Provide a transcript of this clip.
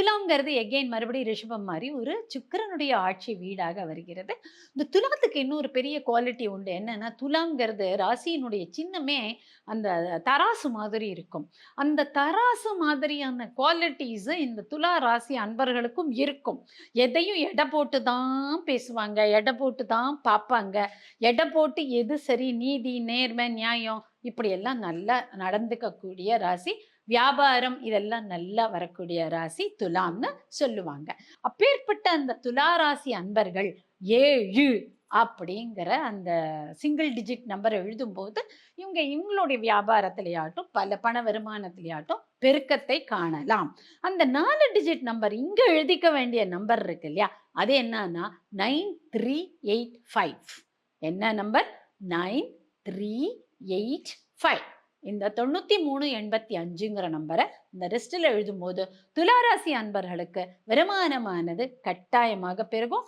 துலாம்ங்கிறது again மறுபடியும் ரிஷபம் மாரி ஒரு சுக்கிரனுடைய ஆட்சி வீடாக வருகிறது. இந்த துலாத்துக்கு இன்னொரு பெரிய குவாலிட்டி உண்டு. என்னன்னா, துலாம்ங்கிறது ராசியினுடைய சின்னமே அந்த தராசு மாதிரி இருக்கும். அந்த தராசு மாதிரியான குவாலிட்டீஸ் இந்த துலா ராசி அன்பர்களுக்கும் இருக்கும். எதையும் எடை போட்டு தான் பேசுவாங்க. எடை போட்டு தான் பார்ப்பாங்க. எடை போட்டு எது சரி, நீதி, நேர்மை, நியாயம் இப்படியெல்லாம் நல்லா நடந்துக்கக்கூடிய ராசி. வியாபாரம் இதெல்லாம் நல்லா வரக்கூடிய ராசி துலாம்னு சொல்லுவாங்க. அப்பேற்பட்ட அந்த துலா ராசி அன்பர்கள் 7 அப்படிங்கிற அந்த சிங்கிள் டிஜிட் நம்பர் எழுதும்போது, இவங்களுடைய வியாபாரத்திலேயாட்டும், பண வருமானத்திலேயாட்டும் பெருக்கத்தை காணலாம். அந்த 4 டிஜிட் நம்பர் இங்க எழுதிக்க வேண்டிய நம்பர் இருக்கு இல்லையா? அது என்னன்னா 9385. என்ன நம்பர்? 9385. இந்த 9385ங்கிற நம்பரை இந்த லிஸ்டில் எழுதும்போது துளாராசி அன்பர்களுக்கு வருமானமானது கட்டாயமாக பெருகும்.